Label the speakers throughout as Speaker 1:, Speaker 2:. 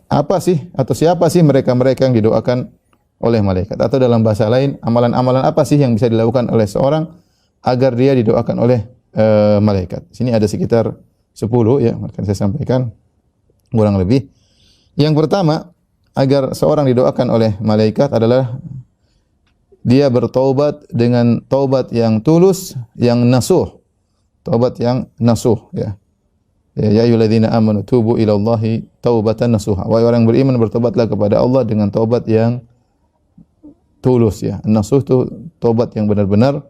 Speaker 1: apa sih atau siapa sih mereka-mereka yang didoakan oleh malaikat? Atau dalam bahasa lain, amalan-amalan apa sih yang bisa dilakukan oleh seorang agar dia didoakan oleh malaikat? Sini ada sekitar 10 ya, akan saya sampaikan kurang lebih. Yang pertama, agar seorang didoakan oleh malaikat adalah dia bertaubat dengan taubat yang tulus, yang nasuh. Taubat yang nasuh ya. Ya ayyuhalladzina amanu tubu ilallahi taubatan nasuha. Wahai orang beriman, bertobatlah kepada Allah dengan taubat yang tulus ya. Nasuh itu taubat yang benar-benar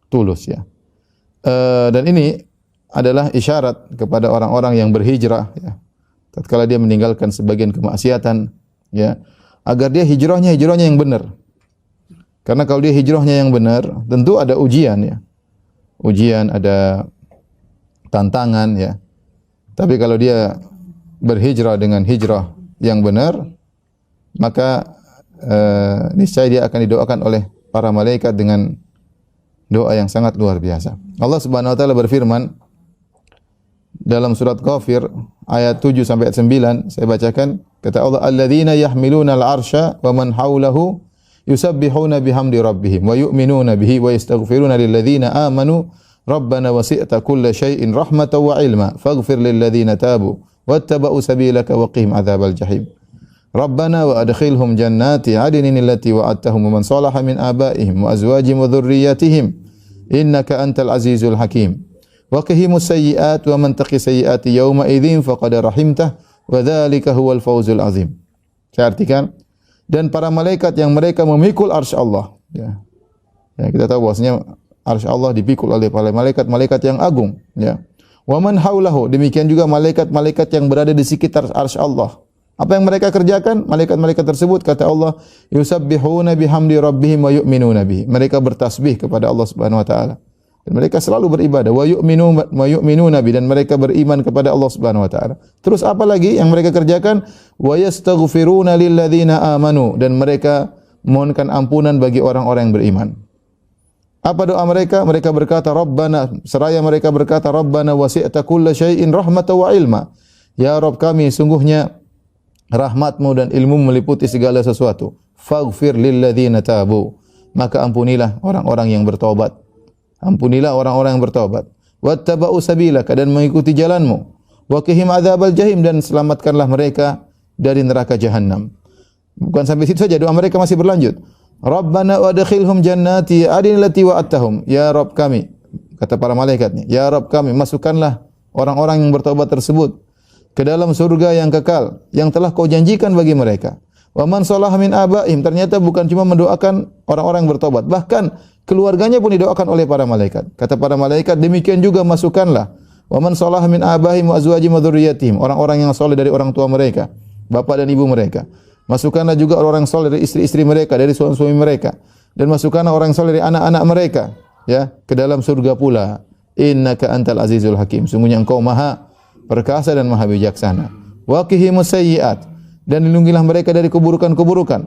Speaker 1: tulus ya. Dan ini adalah isyarat kepada orang-orang yang berhijrah ya. Tatkala dia meninggalkan sebagian kemaksiatan ya, agar dia hijrahnya yang benar. Karena kalau dia hijrahnya yang benar, tentu ada ujian ya. Ujian, ada tantangan ya. Tapi kalau dia berhijrah dengan hijrah yang benar, maka niscaya dia akan didoakan oleh para malaikat dengan doa yang sangat luar biasa. Allah Subhanahu wa taala berfirman dalam surat Ghafir ayat 7 sampai ayat 9, saya bacakan, kata Allah, alladzina yahmiluna al-arsya wa man hawlahu yusabbihuna bihamdi rabbihim wa yu'minuna bihi wa yastaghfiruna lilladzina amanu rabbana wasi'ta kulla syai'in rahmatan wa ilma faghfir lilladzina tabu wattaba'u sabilaka wa qihim adzabal jahim. Rabbana wa adkhilhum jannati 'adnin allati wa'adtahum wa man salaha min abaihim wa azwajihim wa dhurriyyatihim innaka antal azizul hakim. Wa qihimus sayyi'at wa man taqi sayyi'ati yawma idzin faqad rahimtah wa dzalika huwal fawzul azim. Saya artikan, dan para malaikat yang mereka memikul arsy Allah ya. Ya, kita tahu bahwasanya arsy Allah dipikul oleh para malaikat yang agung ya. Wa man haulahu, demikian juga malaikat-malaikat yang berada di sekitar arsy Allah. Apa yang mereka kerjakan? Malaikat-malaikat tersebut, kata Allah, yusabbihuna bihamdi rabbihim wa yu'minuna bihi. Mereka bertasbih kepada Allah Subhanahu wa taala. Dan mereka selalu beribadah. Wa yu'minuna bihi, dan mereka beriman kepada Allah Subhanahu wa taala. Terus apa lagi yang mereka kerjakan? Wa yastaghfiruna lilladzina amanu, dan mereka mohonkan ampunan bagi orang-orang yang beriman. Apa doa mereka? Mereka berkata, Rabbana, seraya mereka berkata, Rabbana wasi'ta kulla syai'in rahmatan wa ilma. Ya Rabb kami, sungguhnya rahmat-Mu dan ilmu meliputi segala sesuatu. Faghfir lilladzina tabu, maka ampunilah orang-orang yang bertobat. Ampunilah orang-orang yang bertobat. Wattaba'u sabilaka, dan mengikuti jalan-Mu. Wa qihim adzabal jahim, dan selamatkanlah mereka dari neraka jahanam. Bukan sampai situ saja, doa mereka masih berlanjut. Rabbana wa adkhilhum jannati adnin allati wa'adtahum. Ya Rabb kami, kata para malaikatnya, ya Rabb kami, masukkanlah orang-orang yang bertobat tersebut ke dalam surga yang kekal yang telah Kau janjikan bagi mereka. Wa man salaha min abaihim, ternyata bukan cuma mendoakan orang-orang yang bertobat, bahkan keluarganya pun didoakan oleh para malaikat. Kata para malaikat, demikian juga masukkanlah wa man salaha min abaihim wa azwajihim wa dzurriyyatihim, orang-orang yang saleh dari orang tua mereka, bapak dan ibu mereka. Masukkanlah juga orang saleh dari istri-istri mereka, dari suami-suami mereka, dan masukkanlah orang saleh dari anak-anak mereka ya ke dalam surga pula. Innaka antal azizul hakim, sungguhnya Engkau maha perkasa dan maha bijaksana. Wa qihimus sayyi'at, dan lindungilah mereka dari keburukan-keburukan.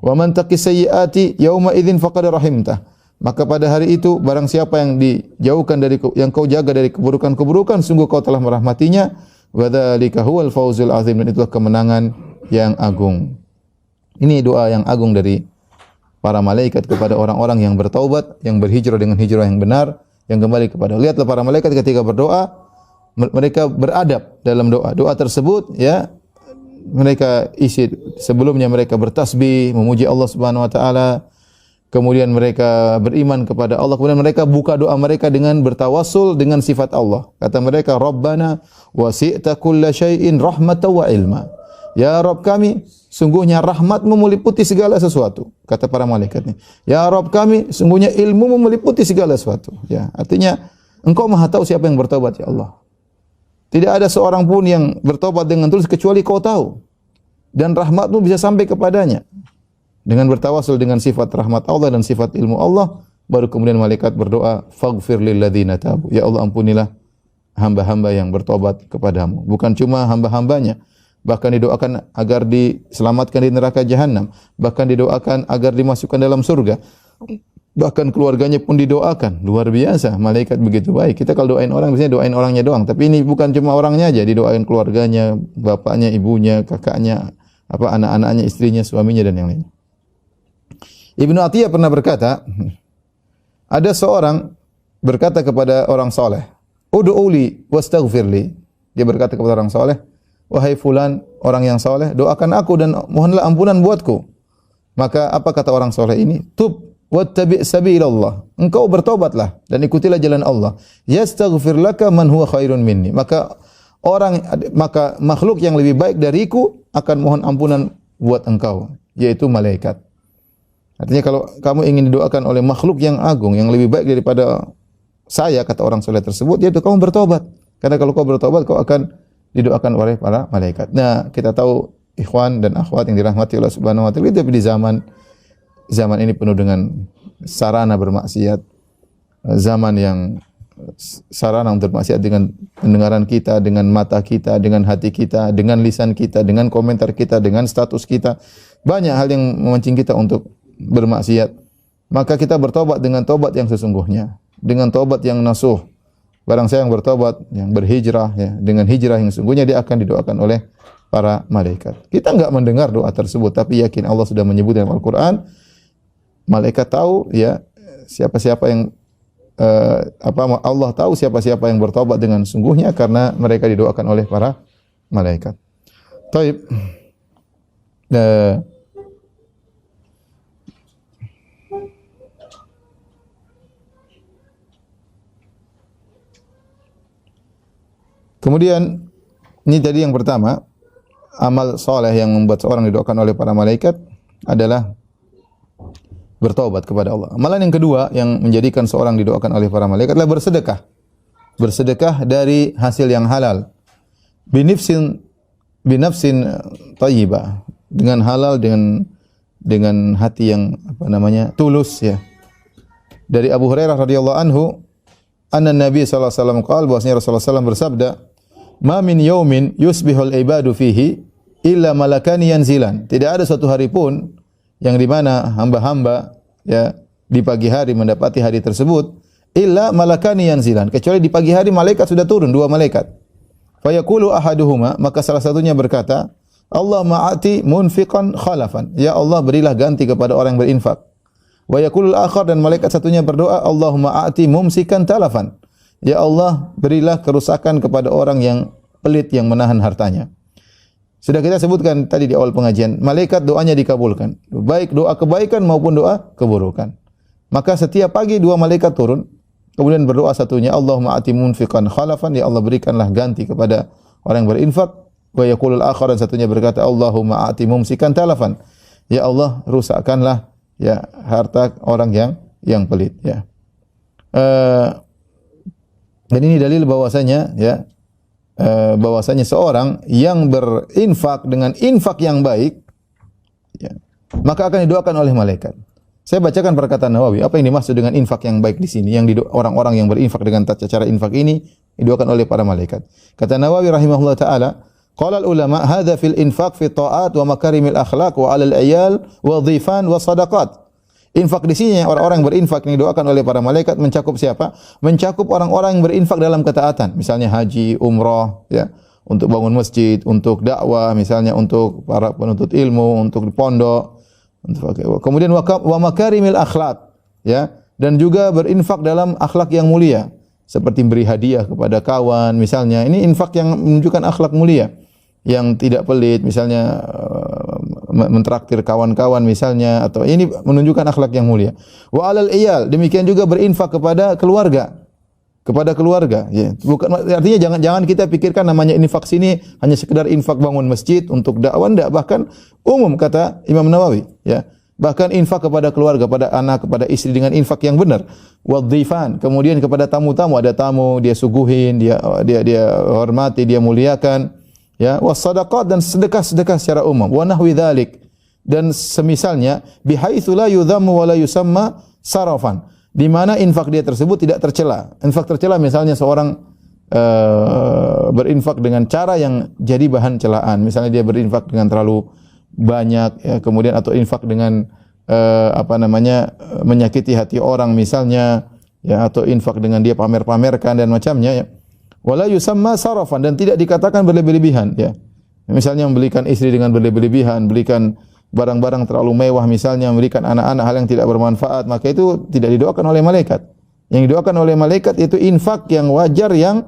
Speaker 1: Wa man taqis sayyi'ati yauma idzin faqad rahimtah, maka pada hari itu barang siapa yang dijauhkan dari yang Kau jaga dari keburukan-keburukan, sungguh Kau telah merahmatinya. Wa dzalika huwal fawzul azim, dan itulah kemenangan yang agung. Ini doa yang agung dari para malaikat kepada orang-orang yang bertaubat, yang berhijrah dengan hijrah yang benar, yang kembali kepada. Lihatlah para malaikat ketika berdoa, mereka beradab dalam doa. Doa tersebut ya, mereka isi sebelumnya mereka bertasbih, memuji Allah Subhanahu wa taala. Kemudian mereka beriman kepada Allah. Kemudian mereka buka doa mereka dengan bertawassul dengan sifat Allah. Kata mereka, Rabbana wasi'ta kulla syai'in rahmatan wa ilma. Ya Rabb kami, sungguhnya rahmat-Mu meliputi segala sesuatu. Kata para malaikatnya, ya Rabb kami, sungguhnya ilmu-Mu meliputi segala sesuatu. Ya, artinya Engkau maha tahu siapa yang bertobat, ya Allah. Tidak ada seorang pun yang bertobat dengan tulus kecuali Kau tahu. Dan rahmat-Mu bisa sampai kepadanya. Dengan bertawasul dengan sifat rahmat Allah dan sifat ilmu Allah, baru kemudian malaikat berdoa, faghfir lilladzina tabu. Ya Allah, ampunilah hamba-hamba yang bertobat kepadamu. Bukan cuma hamba-hambanya, bahkan didoakan agar diselamatkan di neraka jahanam, bahkan didoakan agar dimasukkan dalam surga, bahkan keluarganya pun didoakan. Luar biasa, malaikat begitu baik. Kita kalau doain orang biasanya doain orangnya doang, tapi ini bukan cuma orangnya aja, didoain keluarganya, bapaknya, ibunya, kakaknya, anak-anaknya, istrinya, suaminya dan yang lain. Ibnu Atiyah pernah berkata, ada seorang berkata kepada orang soleh, "Ud'uli wastaghfirli." Dia berkata kepada orang soleh, "Wahai fulan, orang yang soleh, doakan aku dan mohonlah ampunan buatku." Maka apa kata orang soleh ini? "Tub wattabi' sabilallah." Engkau bertobatlah dan ikutilah jalan Allah. "Yastaghfir laka man huwa khairun minni." Maka makhluk yang lebih baik dariku akan mohon ampunan buat engkau, yaitu malaikat. Artinya kalau kamu ingin didoakan oleh makhluk yang agung, yang lebih baik daripada saya, kata orang soleh tersebut, yaitu kamu bertobat. Karena kalau kau bertobat, kau akan didoakan oleh para malaikat. Nah, kita tahu ikhwan dan akhwat yang dirahmati Allah Subhanahu wa taala, tapi di zaman ini penuh dengan sarana bermaksiat, zaman yang sarana untuk bermaksiat dengan pendengaran kita, dengan mata kita, dengan hati kita, dengan lisan kita, dengan komentar kita, dengan status kita. Banyak hal yang memancing kita untuk bermaksiat. Maka kita bertobat dengan tobat yang sesungguhnya, dengan tobat yang nasuh. Barang siapa yang bertobat, yang berhijrah, ya, dengan hijrah yang sesungguhnya, dia akan didoakan oleh para malaikat. Kita enggak mendengar doa tersebut, tapi yakin Allah sudah menyebut dalam Al-Quran. Malaikat tahu, ya, siapa-siapa yang Allah tahu siapa-siapa yang bertobat dengan sungguhnya karena mereka didoakan oleh para malaikat. Taib. Kemudian ini tadi yang pertama, amal soleh yang membuat seorang didoakan oleh para malaikat adalah bertaubat kepada Allah. Amalan yang kedua yang menjadikan seorang didoakan oleh para malaikat adalah bersedekah. Bersedekah dari hasil yang halal. Binafsin thayyibah, dengan halal, dengan hati yang tulus, ya. Dari Abu Hurairah radhiyallahu anhu, anna Nabi sallallahu alaihi wasallam qaal, bahwasanya Rasulullah sallallahu bersabda, "Ma min yaumin yusbihul ibadu fihi illa malakani yanzilan." Tidak ada suatu hari pun yang di mana hamba-hamba, ya, di pagi hari mendapati hari tersebut, illa malakani yanzilan, kecuali di pagi hari malaikat sudah turun, dua malaikat. Fa yaqulu ahaduhuma, maka salah satunya berkata, "Allahumma ati munfiqan khalafan." Ya Allah, berilah ganti kepada orang yang berinfak. Wa yaqulul akhar, dan malaikat satunya berdoa, "Allahumma ati mumsikan talafan." Ya Allah, berilah kerusakan kepada orang yang pelit, yang menahan hartanya. Sudah kita sebutkan tadi di awal pengajian, malaikat doanya dikabulkan, baik doa kebaikan maupun doa keburukan. Maka setiap pagi dua malaikat turun, kemudian berdoa satunya, "Allahumma ati munfiqan khalafan." Ya Allah, berikanlah ganti kepada orang yang berinfak. Wa yaqulul akhar, dan satunya berkata, "Allahumma ati mumsikan talafan." Ya Allah, rusakkanlah, ya, harta orang yang pelit, ya. Dan ini dalil bahwasanya, ya, bahwasanya seorang yang berinfak dengan infak yang baik, ya, maka akan didoakan oleh malaikat. Saya bacakan perkataan Nawawi, apa yang dimaksud dengan infak yang baik di sini, yang orang-orang yang berinfak dengan cara infak ini didoakan oleh para malaikat. Kata Nawawi rahimahullah taala, qala al-ulama hadza fil infaq fi ta'at wa makarimil akhlaq wa 'alal 'iyal wa dhifan wa sadaqat. Infak di sini, orang-orang yang berinfak yang didoakan oleh para malaikat mencakup siapa? Mencakup orang-orang yang berinfak dalam ketaatan, misalnya haji, umrah, ya, untuk bangun masjid, untuk dakwah, misalnya untuk para penuntut ilmu, untuk di pondok. Kemudian wa makarimil akhlaq, ya, dan juga berinfak dalam akhlak yang mulia, seperti beri hadiah kepada kawan, misalnya. Ini infak yang menunjukkan akhlak mulia, yang tidak pelit, misalnya mentraktir kawan-kawan misalnya, atau ini menunjukkan akhlak yang mulia. Wa 'alal iyal, demikian juga berinfak kepada keluarga. Ya. Bukan artinya jangan kita pikirkan namanya infak sini hanya sekedar infak bangun masjid untuk dakwah, enggak, bahkan umum, kata Imam Nawawi, ya. Bahkan infak kepada keluarga, kepada anak, kepada istri dengan infak yang benar. Wadhifan, kemudian kepada tamu-tamu, ada tamu dia suguhin, dia hormati, dia muliakan. Ya, wasadaqat, dan sedekah-sedekah secara umum, wa nahwi dzalik, dan semisalnya, bihaitsu la yudhammu wa la yusamma sarafan, di mana infak dia tersebut tidak tercela. Infak tercela misalnya seorang berinfak dengan cara yang jadi bahan celaan, misalnya dia berinfak dengan terlalu banyak, ya, kemudian atau infak dengan menyakiti hati orang misalnya, ya, atau infak dengan dia pamer-pamerkan dan macamnya, ya. Wala yusamma sarafan, dan tidak dikatakan berlebih-lebihan, ya. Misalnya membelikan istri dengan berlebihan, belikan barang-barang terlalu mewah, misalnya memberikan anak-anak hal yang tidak bermanfaat, maka itu tidak didoakan oleh malaikat. Yang didoakan oleh malaikat itu infak yang wajar, yang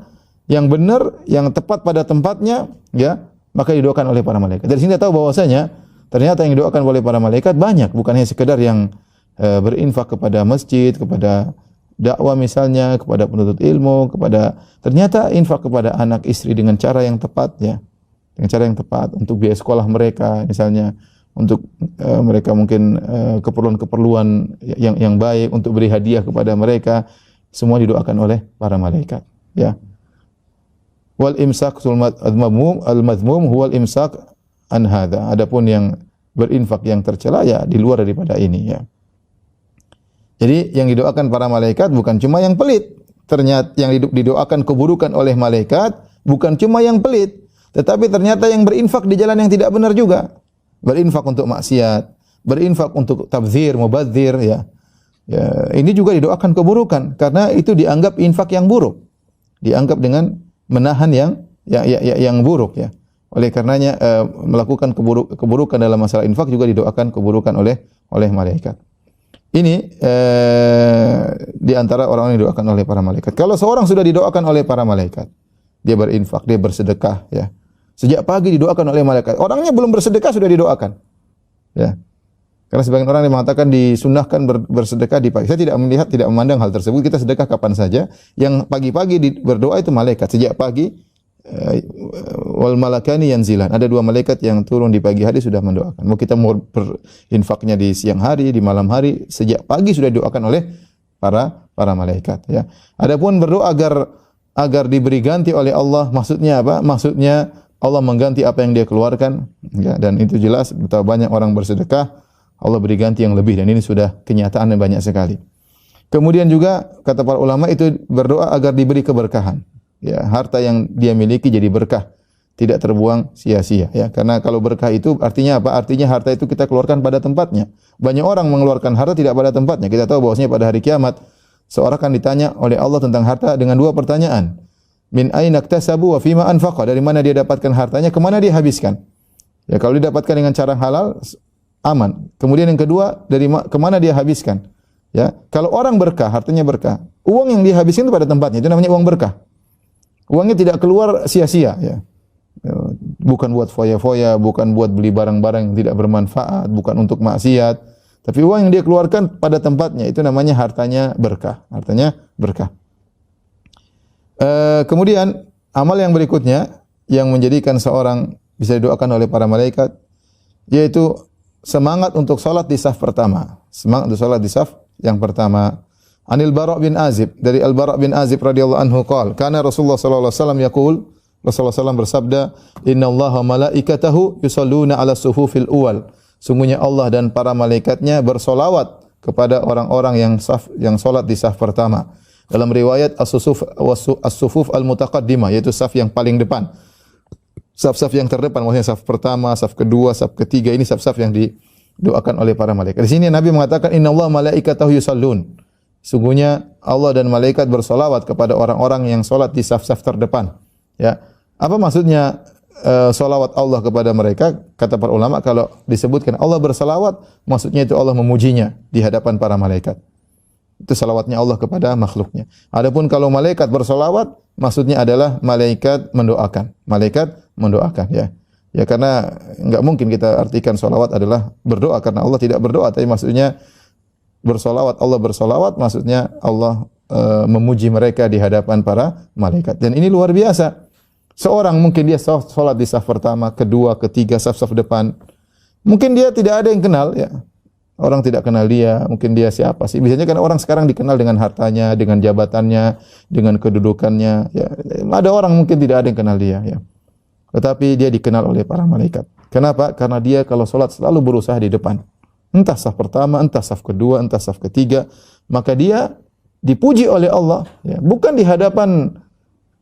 Speaker 1: benar, yang tepat pada tempatnya, ya, maka didoakan oleh para malaikat. Dari sini kita tahu bahwasanya ternyata yang didoakan oleh para malaikat banyak, bukan hanya sekedar yang berinfak kepada masjid, kepada dakwah misalnya, kepada penuntut ilmu, ternyata infak kepada anak istri dengan cara yang tepat, ya. Dengan cara yang tepat untuk biaya sekolah mereka misalnya, untuk mereka mungkin keperluan-keperluan yang baik, untuk beri hadiah kepada mereka, semua didoakan oleh para malaikat, ya. Wal imsak al-madhmum huwal imsak an hadza. Adapun yang berinfak yang tercela, ya di luar daripada ini, ya. Jadi yang didoakan para malaikat bukan cuma yang pelit. Ternyata yang didoakan keburukan oleh malaikat bukan cuma yang pelit, tetapi ternyata yang berinfak di jalan yang tidak benar juga. Berinfak untuk maksiat, berinfak untuk tabdzir, mubadzir, ya. Ya, ini juga didoakan keburukan karena itu dianggap infak yang buruk. Dianggap dengan menahan yang buruk, ya. Oleh karenanya melakukan keburukan dalam masalah infak juga didoakan keburukan oleh malaikat. Ini di antara orang yang didoakan oleh para malaikat. Kalau seorang sudah didoakan oleh para malaikat, dia berinfak, dia bersedekah, ya. Sejak pagi didoakan oleh malaikat. Orangnya belum bersedekah sudah didoakan. Ya. Karena sebagian orang yang mengatakan disunnahkan bersedekah di pagi. Saya tidak memandang hal tersebut. Kita sedekah kapan saja. Yang pagi-pagi berdoa itu malaikat. Sejak pagi wal malakani yanzilan. Ada 2 malaikat yang turun di pagi hari sudah mendoakan. Mau kita mau berinfaknya di siang hari, di malam hari, sejak pagi sudah didoakan oleh para malaikat, ya. Adapun berdoa agar diberi ganti oleh Allah, maksudnya apa? Maksudnya Allah mengganti apa yang dia keluarkan, ya, dan itu jelas betapa banyak orang bersedekah, Allah beri ganti yang lebih, dan ini sudah kenyataan yang banyak sekali. Kemudian juga kata para ulama itu berdoa agar diberi keberkahan. Ya, harta yang dia miliki jadi berkah, tidak terbuang sia-sia, ya. Karena kalau berkah itu artinya apa? Artinya harta itu kita keluarkan pada tempatnya. Banyak orang mengeluarkan harta tidak pada tempatnya. Kita tahu bahwasanya pada hari kiamat seorang akan ditanya oleh Allah tentang harta dengan 2 pertanyaan. Min aina iktasabu wa fima anfaqa? Dari mana dia dapatkan hartanya, ke mana dia habiskan? Ya, kalau didapatkan dengan cara halal aman. Kemudian yang kedua, ke mana dia habiskan? Ya, kalau orang berkah, hartanya berkah. Uang yang dia habiskan itu pada tempatnya, itu namanya uang berkah. Uangnya tidak keluar sia-sia, ya. Bukan buat foya-foya, bukan buat beli barang-barang yang tidak bermanfaat, bukan untuk maksiat. Tapi uang yang dia keluarkan pada tempatnya, itu namanya hartanya berkah. Hartanya berkah. Kemudian amal yang berikutnya yang menjadikan seorang bisa didoakan oleh para malaikat, yaitu semangat untuk salat di saf pertama. Semangat untuk salat di saf yang pertama. Anil Bara' bin Azib, dari Al Bara' bin Azib radhiyallahu anhu qala, kana Rasulullah sallallahu alaihi wasallam yaqul, Rasulullah sallallahu bersabda, "Innallaha malaikatahu yusalluna 'ala sufufil awwal." Sungguhnya Allah dan para malaikatnya bersolawat kepada orang-orang yang salat di saf pertama. Dalam riwayat as-sufuf al-mutaqaddimah, yaitu saf yang paling depan. Saf-saf yang terdepan, maksudnya saf pertama, saf kedua, saf ketiga, ini saf-saf yang didoakan oleh para malaikat. Di sini Nabi mengatakan innallaha malaikatahu yusallun. Sungguhnya Allah dan malaikat bersolawat kepada orang-orang yang salat di saf-saf terdepan. Ya. Apa maksudnya solawat Allah kepada mereka? Kata para ulama, kalau disebutkan Allah bersolawat, maksudnya itu Allah memujinya di hadapan para malaikat. Itu salawatnya Allah kepada makhluknya. Adapun kalau malaikat bersolawat, maksudnya adalah malaikat mendoakan. Malaikat mendoakan, ya. Ya, karena enggak mungkin kita artikan solawat adalah berdoa, karena Allah tidak berdoa, tapi maksudnya bersolawat, Allah bersolawat, maksudnya Allah memuji mereka di hadapan para malaikat. Dan ini luar biasa. Seorang mungkin dia salat di saf pertama, kedua, ketiga, saf-saf depan. Mungkin dia tidak ada yang kenal, ya. Orang tidak kenal dia, mungkin dia siapa sih? Biasanya kan orang sekarang dikenal dengan hartanya, dengan jabatannya, dengan kedudukannya, ya. Ada orang mungkin tidak ada yang kenal dia, ya. Tetapi dia dikenal oleh para malaikat. Kenapa? Karena dia kalau salat selalu berusaha di depan. Entah saf pertama, entah saf kedua, entah saf ketiga, maka dia dipuji oleh Allah, ya. Bukan di hadapan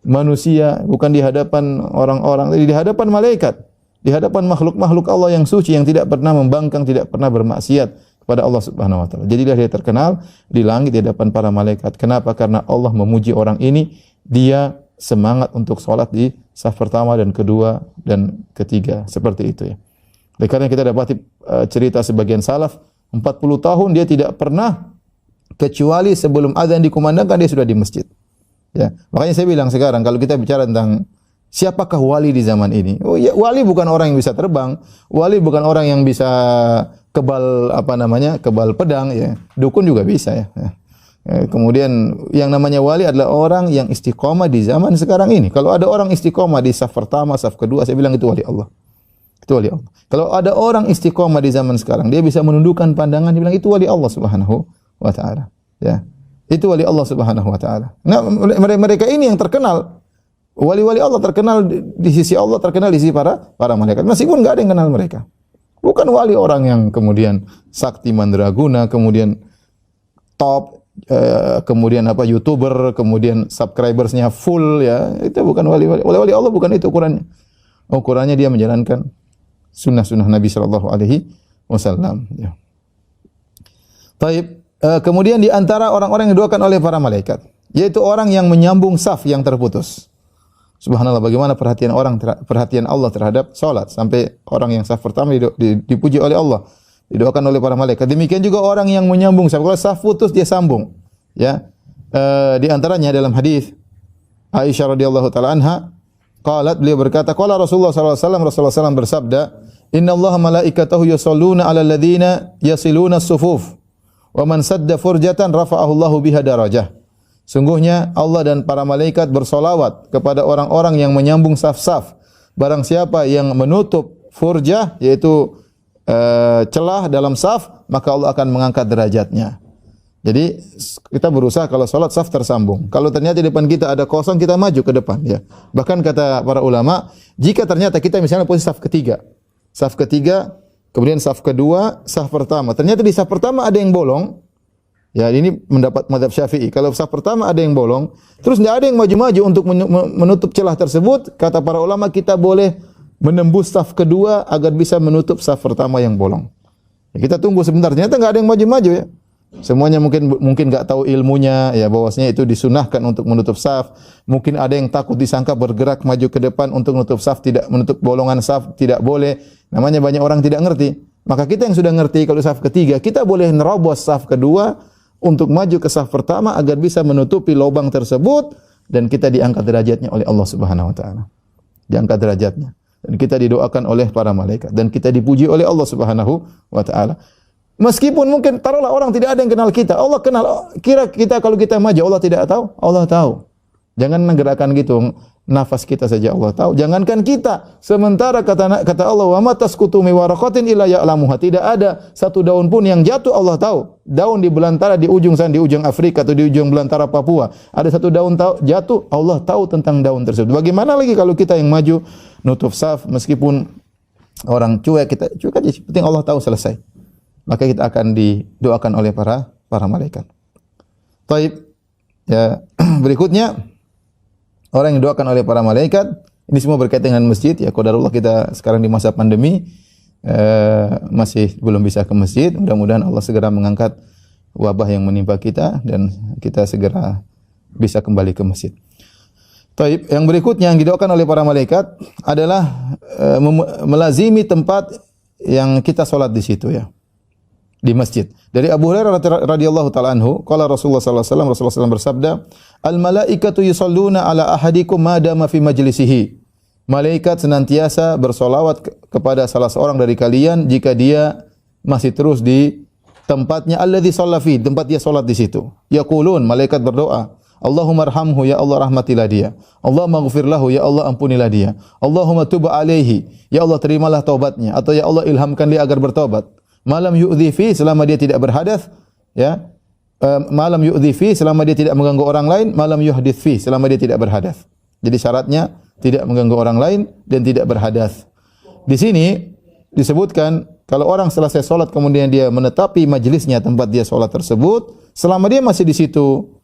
Speaker 1: manusia, bukan di hadapan orang-orang, tapi di hadapan malaikat, di hadapan makhluk-makhluk Allah yang suci, yang tidak pernah membangkang, tidak pernah bermaksiat kepada Allah Subhanahu wa taala. Jadilah dia terkenal di langit di hadapan para malaikat. Kenapa? Karena Allah memuji orang ini, dia semangat untuk salat di saf pertama dan kedua dan ketiga, seperti itu ya. Oleh karena kita dapati cerita sebagian salaf 40 tahun dia tidak pernah kecuali sebelum azan dikumandangkan dia sudah di masjid. Ya, makanya saya bilang sekarang kalau kita bicara tentang siapakah wali di zaman ini? Oh ya, wali bukan orang yang bisa terbang, wali bukan orang yang bisa kebal kebal pedang ya. Dukun juga bisa ya. Kemudian yang namanya wali adalah orang yang istiqomah di zaman sekarang ini. Kalau ada orang istiqomah di saf pertama, saf kedua, saya bilang itu wali Allah. Itu wali Allah. Kalau ada orang istiqomah di zaman sekarang, dia bisa menundukkan pandangan, dia bilang itu wali Allah Subhanahu wa taala. Ya. Itu wali Allah Subhanahu wa taala. Nah, mereka ini yang terkenal. Wali-wali Allah terkenal di sisi Allah, terkenal di sisi para malaikat. Meskipun enggak ada yang kenal mereka. Bukan wali orang yang kemudian sakti mandraguna, kemudian top, kemudian YouTuber, kemudian subscribersnya full ya. Itu bukan wali-wali. Wali-wali Allah bukan itu ukurannya. Ukurannya dia menjalankan sunnah-sunnah Nabi sallallahu alaihi wasallam ya. Taib, kemudian di antara orang-orang yang didoakan oleh para malaikat, yaitu orang yang menyambung saf yang terputus. Subhanallah, bagaimana perhatian Allah terhadap salat sampai orang yang saf pertama dipuji oleh Allah, didoakan oleh para malaikat. Demikian juga orang yang menyambung saf. Kalau saf putus dia sambung. Ya. Di antaranya dalam hadis Aisyah radhiyallahu taala anha, beliau berkata, qala Rasulullah sallallahu alaihi wasallam, Rasulullah SAW bersabda, "Innallaha malaikatahu yusholluna 'alal ladzina yasiluna as-sufuf, wa man sadda furjatan rafa'ahu Allahu biha darajah." Sungguhnya Allah dan para malaikat bersolawat kepada orang-orang yang menyambung saf-saf. Barang siapa yang menutup furjah, yaitu celah dalam saf, maka Allah akan mengangkat derajatnya. Jadi kita berusaha kalau salat saf tersambung. Kalau ternyata di depan kita ada kosong, kita maju ke depan ya. Bahkan kata para ulama, jika ternyata kita misalnya posisi saf ketiga, kemudian saf kedua, saf pertama. Ternyata di saf pertama ada yang bolong. Ya, ini mendapat mazhab Syafi'i. Kalau saf pertama ada yang bolong, terus tidak ada yang maju-maju untuk menutup celah tersebut, kata para ulama kita boleh menembus saf kedua agar bisa menutup saf pertama yang bolong. Ya, kita tunggu sebentar. Ternyata enggak ada yang maju-maju ya. Semuanya mungkin enggak tahu ilmunya ya, bahwasanya itu disunahkan untuk menutup saf. Mungkin ada yang takut disangka bergerak maju ke depan untuk menutup saf, tidak menutup bolongan saf, tidak boleh. Namanya banyak orang tidak ngerti. Maka kita yang sudah ngerti kalau saf ketiga, kita boleh nerobos saf kedua untuk maju ke saf pertama agar bisa menutupi lubang tersebut dan kita diangkat derajatnya oleh Allah Subhanahu wa taala. Diangkat derajatnya dan kita didoakan oleh para malaikat dan kita dipuji oleh Allah Subhanahu wa taala. Meskipun mungkin taruhlah orang tidak ada yang kenal kita, Allah kenal. Kira kita kalau kita maju Allah tidak tahu? Allah tahu. Jangan gerakan gitu, nafas kita saja Allah tahu. Jangankan kita, sementara kata Allah, wa ma tasqutu mi waraqatin illa ya'lamuha. Tidak ada satu daun pun yang jatuh Allah tahu. Daun di belantara di ujung sana, di ujung Afrika atau di ujung belantara Papua, ada satu daun jatuh, Allah tahu tentang daun tersebut. Bagaimana lagi kalau kita yang maju nutup saf, meskipun orang cuek, kita cuek aja, penting Allah tahu, selesai. Maka kita akan didoakan oleh para malaikat. Taib. Ya, berikutnya orang yang didoakan oleh para malaikat, ini semua berkaitan dengan masjid ya. Qadarullah kita sekarang di masa pandemi masih belum bisa ke masjid. Mudah-mudahan Allah segera mengangkat wabah yang menimpa kita dan kita segera bisa kembali ke masjid. Taib. Yang berikutnya yang didoakan oleh para malaikat adalah melazimi tempat yang kita salat di situ ya. Di masjid. Dari Abu Hurairah radhiyallahu taala anhu, qala Rasulullah sallallahu alaihi wasallam, Rasulullah SAW bersabda, "Al malaikatu yusalluna ala ahadikum ma dama fi majlisihi." Malaikat senantiasa bersolawat kepada salah seorang dari kalian jika dia masih terus di tempatnya alladzi shalla fi, tempat dia salat di situ. Yaqulun, malaikat berdoa, Allahumma arhamhu, ya Allah rahmatilah dia. Allahumma ighfir lahu, ya Allah ampunilah dia. Allahumma tub alaihi, ya Allah terimalah taubatnya, atau ya Allah ilhamkan dia agar bertobat. Malam yu'dhi fi, selama dia tidak berhadas ya. Malam yu'dhi fi, selama dia tidak mengganggu orang lain. Malam yuhdits fi, selama dia tidak berhadas. Jadi syaratnya tidak mengganggu orang lain dan tidak berhadas. Di sini disebutkan kalau orang selesai salat kemudian dia menetapi majelisnya tempat dia salat tersebut, selama dia masih di situ,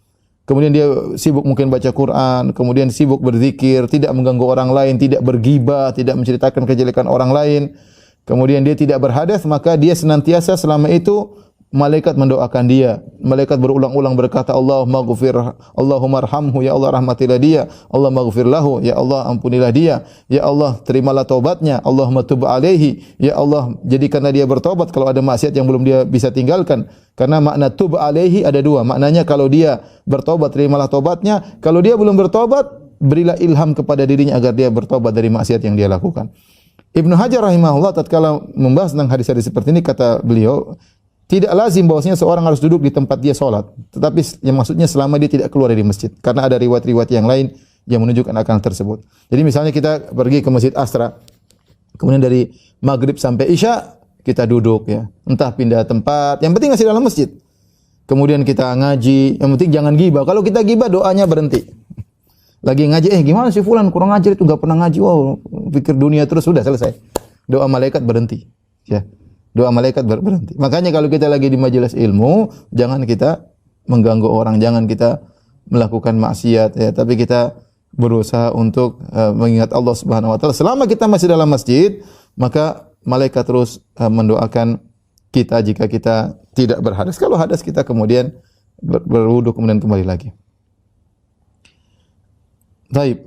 Speaker 1: kemudian dia sibuk mungkin baca Quran, kemudian sibuk berzikir, tidak mengganggu orang lain, tidak berghibah, tidak menceritakan kejelekan orang lain, kemudian dia tidak berhadas, maka dia senantiasa selama itu malaikat mendoakan dia. Malaikat berulang-ulang berkata, Allahumma arhamhu, ya Allah rahmatilah dia. Allahumma ighfir lahu, ya Allah ampunilah dia. Ya Allah terimalah taubatnya. Allahumma tub alaihi, ya Allah jadikanlah dia bertobat kalau ada maksiat yang belum dia bisa tinggalkan. Karena makna tub alaihi ada dua. Maknanya kalau dia bertobat, terimalah taubatnya. Kalau dia belum bertobat, berilah ilham kepada dirinya agar dia bertobat dari maksiat yang dia lakukan. Ibnu Hajar rahimahullah tatkala membahas tentang hadis-hadis seperti ini, kata beliau, tidak lazim bahwasanya seorang harus duduk di tempat dia salat, tetapi yang maksudnya selama dia tidak keluar dari masjid, karena ada riwayat-riwayat yang lain yang menunjukkan akan tersebut. Jadi misalnya kita pergi ke Masjid Asra, kemudian dari maghrib sampai isya kita duduk ya, entah pindah tempat, yang penting masih dalam masjid. Kemudian kita ngaji, yang penting jangan ghibah. Kalau kita ghibah doanya berhenti. Lagi ngaji, gimana sih fulan kurang ngajar itu, enggak pernah ngaji, wow, pikir dunia terus, sudah selesai. Doa malaikat berhenti. Ya. Doa malaikat berhenti. Makanya kalau kita lagi di majelis ilmu, jangan kita mengganggu orang, jangan kita melakukan maksiat ya, tapi kita berusaha untuk mengingat Allah Subhanahu wa taala. Selama kita masih dalam masjid, maka malaikat terus mendoakan kita jika kita tidak berhadas. Kalau hadas kita kemudian berwudu kemudian kembali lagi. Baik,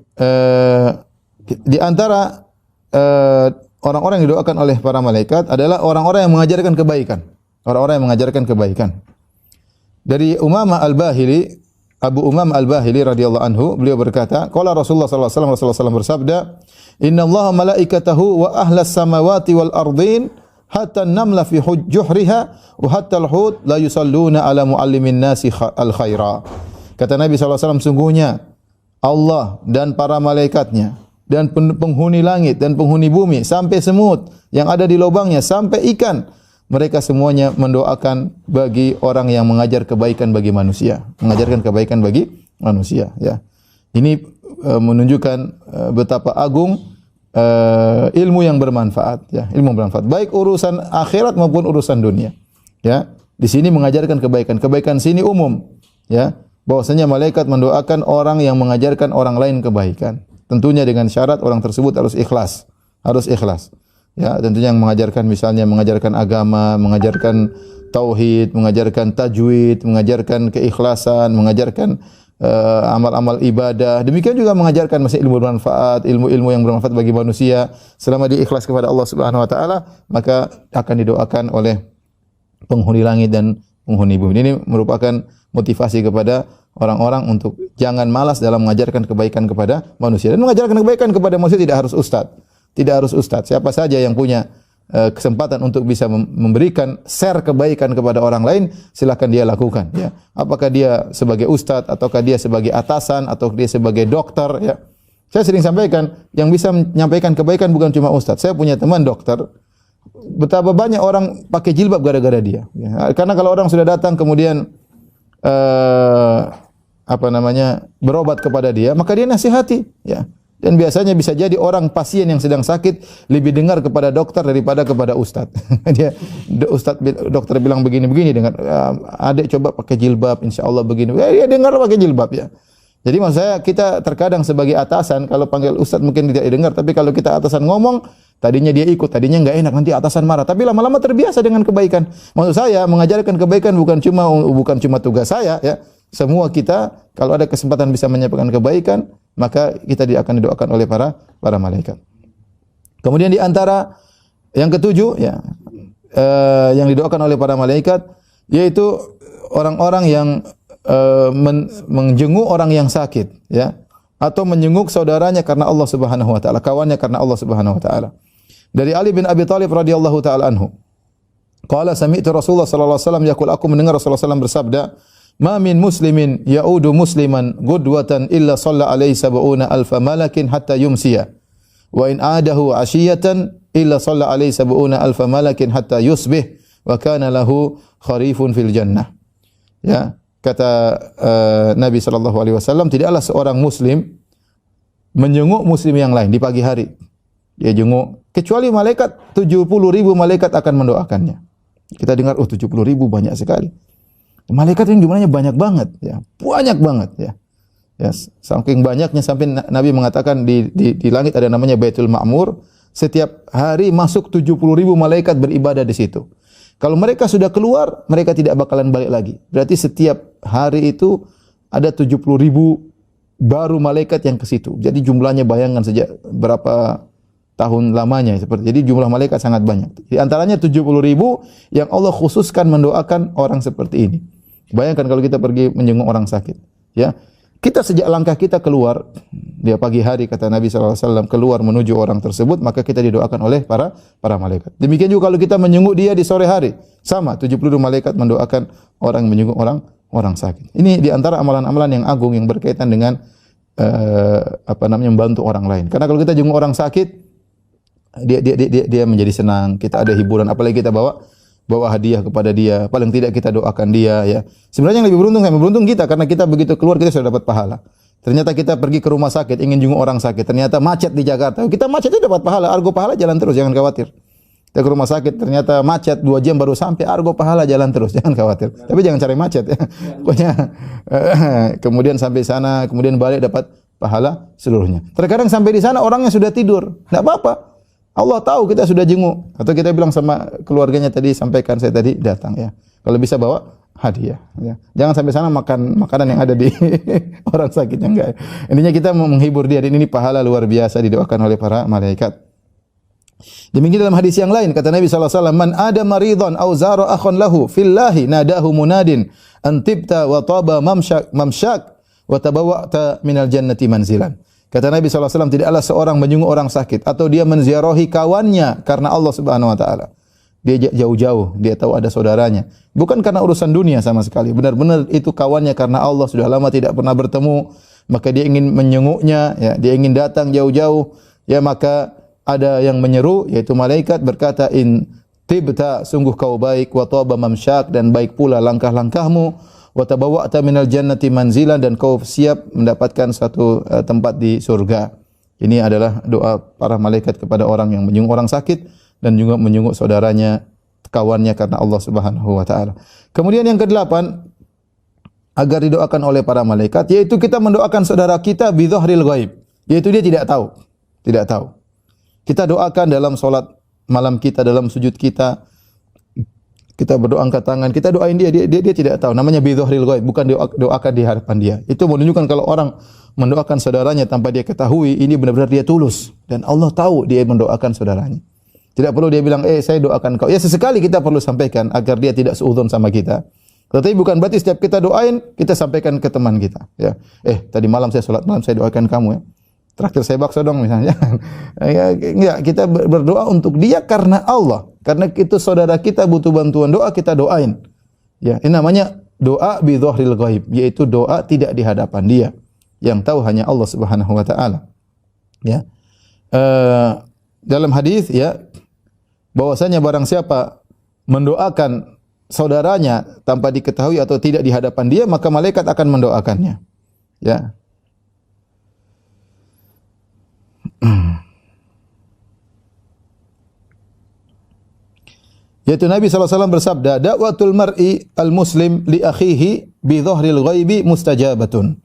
Speaker 1: di antara orang-orang yang didoakan oleh para malaikat adalah orang-orang yang mengajarkan kebaikan. Orang-orang yang mengajarkan kebaikan. Dari Umamah Al-Bahili, Abu Umamah Al-Bahili radhiyallahu anhu, beliau berkata, qala Rasulullah sallallahu alaihi wasallam, Rasulullah SAW bersabda, "Innallaha malaikatahu wa ahlas samawati wal ardin hatta an-namla fi juhriha wa hatta al-hut la yusalluna ala muallimin nasi al-khaira." Kata Nabi sallallahu alaihi wasallam, sungguhnya Allah dan para malaikatnya dan penghuni langit dan penghuni bumi sampai semut yang ada di lubangnya sampai ikan, mereka semuanya mendoakan bagi orang yang mengajar kebaikan bagi manusia, mengajarkan kebaikan bagi manusia ya. Ini menunjukkan betapa agung ilmu yang bermanfaat ya, ilmu bermanfaat baik urusan akhirat maupun urusan dunia ya. Di sini mengajarkan kebaikan sini umum ya, bahwasanya malaikat mendoakan orang yang mengajarkan orang lain kebaikan. Tentunya dengan syarat orang tersebut harus ikhlas. Harus ikhlas. Ya, tentunya yang mengajarkan misalnya mengajarkan agama, mengajarkan tauhid, mengajarkan tajwid, mengajarkan keikhlasan, mengajarkan amal-amal ibadah. Demikian juga mengajarkan masih ilmu bermanfaat, ilmu-ilmu yang bermanfaat bagi manusia. Selama dia ikhlas kepada Allah Subhanahu wa taala, maka akan didoakan oleh penghuni langit dan penghuni bumi. Ini merupakan motivasi kepada orang-orang untuk jangan malas dalam mengajarkan kebaikan kepada manusia. Dan mengajarkan kebaikan kepada manusia tidak harus ustaz. Tidak harus ustaz. Siapa saja yang punya kesempatan untuk bisa memberikan share kebaikan kepada orang lain, silakan dia lakukan ya. Apakah dia sebagai ustaz ataukah dia sebagai atasan atau dia sebagai dokter ya. Saya sering sampaikan, yang bisa menyampaikan kebaikan bukan cuma ustaz. Saya punya teman dokter, betapa banyak orang pakai jilbab gara-gara dia ya. Karena kalau orang sudah datang kemudian berobat kepada dia, maka dia nasihati ya. Dan biasanya bisa jadi orang pasien yang sedang sakit lebih dengar kepada dokter daripada kepada ustaz. Dokter bilang begini-begini dengan adik coba pakai jilbab insyaallah begini. Ya dengar pakai jilbab ya. Jadi maksud saya kita terkadang sebagai atasan kalau panggil ustaz mungkin tidak dengar, tapi kalau kita atasan ngomong tadinya dia ikut, tadinya enggak enak, nanti atasan marah, tapi lama-lama terbiasa dengan kebaikan. Maksud saya mengajarkan kebaikan bukan cuma tugas saya ya. Semua kita kalau ada kesempatan bisa menyampaikan kebaikan, maka kita akan didoakan oleh para malaikat. Kemudian di antara yang ketujuh ya, yang didoakan oleh para malaikat yaitu orang-orang yang menjenguk orang yang sakit ya, atau menjenguk saudaranya karena Allah Subhanahu wa taala, kawannya karena Allah Subhanahu wa taala. Dari Ali bin Abi Thalib radhiyallahu taala anhu, qala sami'tu Rasulullah sallallahu alaihi wasallam yaqul, aku mendengar Rasulullah sallallahu alaihi wasallam bersabda, ma min muslimin ya'udu musliman gudwatan illa shalla alaihi sab'una alfa malakin hatta yumsiya wa in adahu ashiyatan illa shalla alaihi sab'una alfa malakin hatta yusbih wa kana lahu kharifun fil jannah. Ya, kata Nabi sallallahu alaihi wasallam, tidaklah seorang muslim menjenguk muslim yang lain di pagi hari. Dia jenguk kecuali malaikat 70.000 malaikat akan mendoakannya. Kita dengar 70.000 banyak sekali. Malaikat yang jumlahnya banyak banget ya. Banyak banget ya. Ya, saking banyaknya sampai Nabi mengatakan di langit ada namanya Baitul Ma'mur, setiap hari masuk 70.000 malaikat beribadah di situ. Kalau mereka sudah keluar, mereka tidak bakalan balik lagi. Berarti setiap hari itu ada 70.000 baru malaikat yang ke situ. Jadi jumlahnya bayangkan sejak berapa tahun lamanya seperti. Jadi jumlah malaikat sangat banyak. Di antaranya 70.000 yang Allah khususkan mendoakan orang seperti ini. Bayangkan kalau kita pergi menjenguk orang sakit, ya. Kita sejak langkah kita keluar, dia pagi hari kata Nabi SAW keluar menuju orang tersebut, maka kita didoakan oleh para malaikat. Demikian juga kalau kita menjenguk dia di sore hari, sama 70 malaikat mendoakan orang yang menjenguk orang sakit. Ini di antara amalan-amalan yang agung yang berkaitan dengan membantu orang lain. Karena kalau kita jenguk orang sakit, dia menjadi senang, kita ada hiburan, apalagi kita bawa hadiah kepada dia, paling tidak kita doakan dia, ya. Sebenarnya yang lebih beruntung kita, karena kita begitu keluar kita sudah dapat pahala. Ternyata kita pergi ke rumah sakit ingin jenguk orang sakit, ternyata macet di Jakarta. Kita macet itu dapat pahala, argo pahala jalan terus, jangan khawatir. Kita ke rumah sakit ternyata macet 2 jam baru sampai, argo pahala jalan terus, jangan khawatir. Tapi jangan cari macet, ya. Pokoknya kemudian sampai sana, kemudian balik dapat pahala seluruhnya. Terkadang sampai di sana orangnya sudah tidur, enggak apa-apa. Allah tahu kita sudah jenguk, atau kita bilang sama keluarganya tadi, sampaikan saya tadi datang, ya. Kalau bisa bawa hadiah, ya. Jangan sampai sana makan makanan yang ada di orang sakitnya, enggak. Intinya kita menghibur dia, dan ini pahala luar biasa didoakan oleh para malaikat. Demikian dalam hadis yang lain kata Nabi SAW, man ada maridhan aw zara akhon lahu fillahi nadahu munadin antibta wa taba mamsyak wa tabawwa'ta minal jannati manzilan. Kata Nabi SAW, tidaklah seorang menjenguk orang sakit atau dia menziarahi kawannya karena Allah Subhanahu wa taala. Dia jauh-jauh, dia tahu ada saudaranya. Bukan karena urusan dunia sama sekali. Benar-benar itu kawannya karena Allah, sudah lama tidak pernah bertemu, maka dia ingin menjenguknya, ya, dia ingin datang jauh-jauh, ya, maka ada yang menyeru yaitu malaikat berkata, in tibta, sungguh kau baik, wa taba mamsyak, dan baik pula langkah-langkahmu, wa tabawwa'ta minal jannati manzilan, dan kau siap mendapatkan satu tempat di surga. Ini adalah doa para malaikat kepada orang yang menjenguk orang sakit dan juga menjenguk saudaranya, kawannya karena Allah Subhanahu wa taala. Kemudian yang ke-8 agar didoakan oleh para malaikat, yaitu kita mendoakan saudara kita bi dhahril ghaib, yaitu dia tidak tahu. Tidak tahu. Kita doakan dalam salat malam kita, dalam sujud kita, kita berdoa angkat tangan, kita doain dia tidak tahu. Namanya bi dhahril ghaib, bukan doakan di hadapan dia. Itu menunjukkan kalau orang mendoakan saudaranya tanpa dia ketahui, ini benar-benar dia tulus dan Allah tahu dia mendoakan saudaranya. Tidak perlu dia bilang, saya doakan kau. Ya, sesekali kita perlu sampaikan agar dia tidak suudzon sama kita. Tetapi bukan berarti setiap kita doain, kita sampaikan ke teman kita. Ya, tadi malam saya salat malam, saya doakan kamu, ya. Traktir saya bakso dong misalnya. Ya, enggak, kita berdoa untuk dia karena Allah. Karena itu saudara kita butuh bantuan doa, kita doain. Ya, ini namanya doa bi dhahril ghaib, yaitu doa tidak di hadapan dia. Yang tahu hanya Allah Subhanahu wa taala. Ya. Dalam hadis, ya, bahwasanya barang siapa mendoakan saudaranya tanpa diketahui atau tidak di hadapan dia, maka malaikat akan mendoakannya. Ya. Yaitu Nabi SAW bersabda, da'watul mar'i al-muslim li akhihi bi dhahril ghaibi mustajabatun.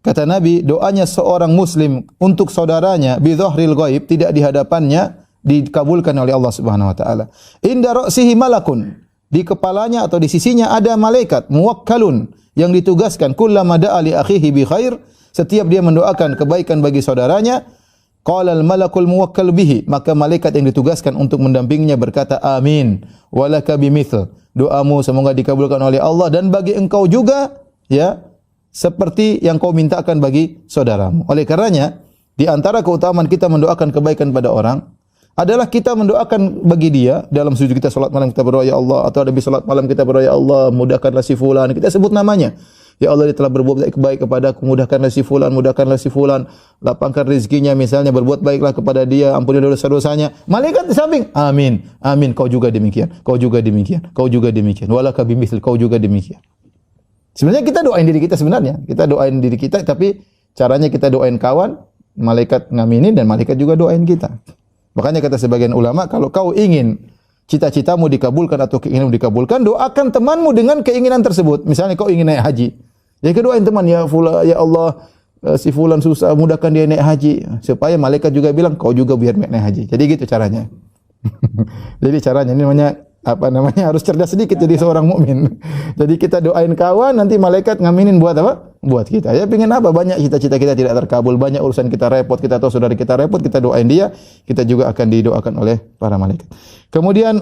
Speaker 1: Kata Nabi, doanya seorang muslim untuk saudaranya bi dhahril ghaib, tidak di hadapannya, dikabulkan oleh Allah Subhanahu wa taala. Inda ra'sihi malakun, di kepalanya atau di sisinya ada malaikat muwakkalun yang ditugaskan, kullama da'a li akhihi bi khair, setiap dia mendoakan kebaikan bagi saudaranya, qala al-malakul muwakkal bihi, maka malaikat yang ditugaskan untuk mendampinginya berkata, amin walaka bimithl, doamu semoga dikabulkan oleh Allah dan bagi engkau juga, ya, seperti yang kau mintakan bagi saudaramu. Oleh karenanya, di antara keutamaan kita mendoakan kebaikan pada orang adalah kita mendoakan bagi dia. Dalam sujud kita salat malam kita berdoa, ya Allah, atau habis salat malam kita berdoa, ya Allah, mudahkanlah si fulan, kita sebut namanya. Ya Allah, dia telah berbuat baik kepadaku, mudahkanlah si fulan, lapangkan rezekinya misalnya, berbuat baiklah kepada dia, ampunilah dosa-dosanya. Malaikat di samping, amin, amin, kau juga demikian, kau juga demikian, kau juga demikian, walaka bimithl, kau juga demikian. Sebenarnya kita doain diri kita tapi caranya kita doain kawan, malaikat ngaminin dan malaikat juga doain kita. Makanya kata sebagian ulama, kalau kau ingin cita-citamu dikabulkan atau keinginanmu dikabulkan, doakan temanmu dengan keinginan tersebut. Misalnya kau ingin naik haji, ya doain teman, ya Allah, si fulan susah, mudahkan dia naik haji, supaya malaikat juga bilang kau juga biar naik haji. Jadi gitu caranya. Jadi caranya ini namanya apa namanya, harus cerdas sedikit jadi seorang mukmin. Jadi kita doain kawan, nanti malaikat ngaminin buat apa? Buat kita. Ya pingin apa? Banyak cita-cita kita tidak terkabul, banyak urusan kita repot, kita tahu saudara kita repot, kita doain dia, kita juga akan didoakan oleh para malaikat. Kemudian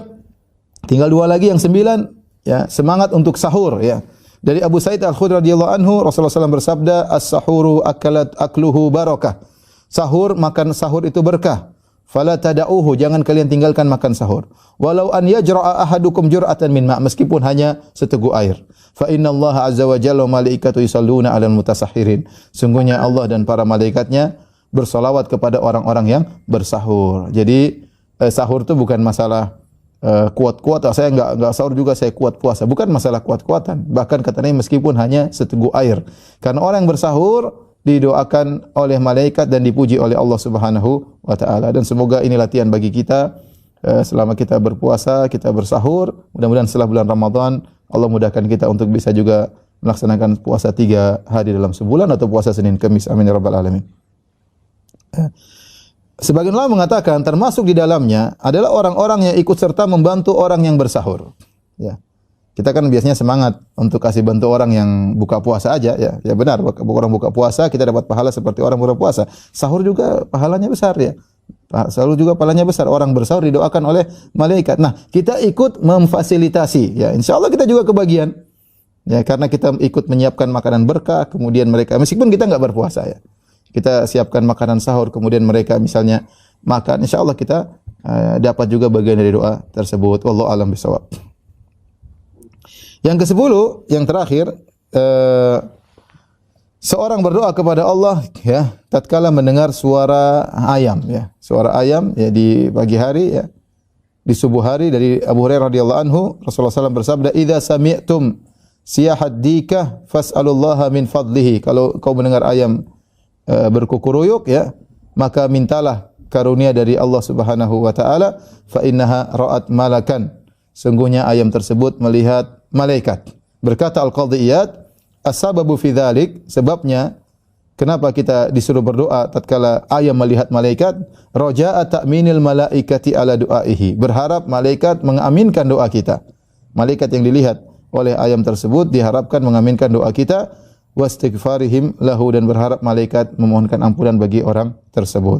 Speaker 1: tinggal 2 lagi yang 9, ya, semangat untuk sahur, ya. Dari Abu Sa'id Al-Khudri radhiyallahu anhu, Rasulullah SAW bersabda, "As-sahuru akluhu barakah." Sahur, makan sahur itu berkah. Fala tada'uhu, jangan kalian tinggalkan makan sahur. Walau an yajra'a ahadukum jur'atan min ma', meskipun hanya seteguk air. Fa innallaha azza wa jalla wa malaikatu yusalluna 'alal mutasahhirin. Sungguhnya Allah dan para malaikatnya bersolawat kepada orang-orang yang bersahur. Jadi sahur itu bukan masalah kuat-kuat. Saya enggak sahur juga saya kuat puasa. Bukan masalah kuat-kuatan. Bahkan katanya meskipun hanya seteguk air. Karena orang yang bersahur didoakan oleh malaikat dan dipuji oleh Allah Subhanahu wa taala. Dan semoga ini latihan bagi kita selama kita berpuasa, kita bersahur. Mudah-mudahan setelah bulan Ramadan Allah mudahkan kita untuk bisa juga melaksanakan puasa 3 hari dalam sebulan atau puasa Senin Kamis. Amin ya rabbal alamin. Sebagian ulama mengatakan termasuk di dalamnya adalah orang-orang yang ikut serta membantu orang yang bersahur. Ya. Kita kan biasanya semangat untuk kasih bantu orang yang buka puasa aja, ya. Ya benar, orang buka puasa kita dapat pahala seperti orang buka puasa. Sahur juga pahalanya besar, ya. Sahur juga pahalanya besar. Orang bersahur didoakan oleh malaikat. Nah, kita ikut memfasilitasi, ya. Insyaallah kita juga kebagian. Ya, karena kita ikut menyiapkan makanan berkah, kemudian mereka meskipun kita enggak berpuasa, ya. Kita siapkan makanan sahur, kemudian mereka misalnya makan, insyaallah kita dapat juga bagian dari doa tersebut. Wallahu a'lam bishawab. Yang ke-10, yang terakhir, seorang berdoa kepada Allah, ya, tatkala mendengar suara ayam, ya, suara ayam, ya, di pagi hari, ya, di subuh hari. Dari Abu Hurairah radhiyallahu anhu, Rasulullah SAW bersabda, "Idza sami'tum siyahad dikah fas'alullaha min fadlihi." Kalau kau mendengar ayam berkukuruyuk, ya, maka mintalah karunia dari Allah Subhanahu wa taala, fa innaha ra'at malakan. Sungguhnya ayam tersebut melihat malaikat. Berkata Al-Qadhi Iyad, as-sababu fi dzalik, sebabnya kenapa kita disuruh berdoa tatkala ayam melihat malaikat, raja'a ta'minil malaikati ala du'aihi, berharap malaikat mengaminkan doa kita. Malaikat yang dilihat oleh ayam tersebut diharapkan mengaminkan doa kita, wastighfarihim lahu, dan berharap malaikat memohonkan ampunan bagi orang tersebut.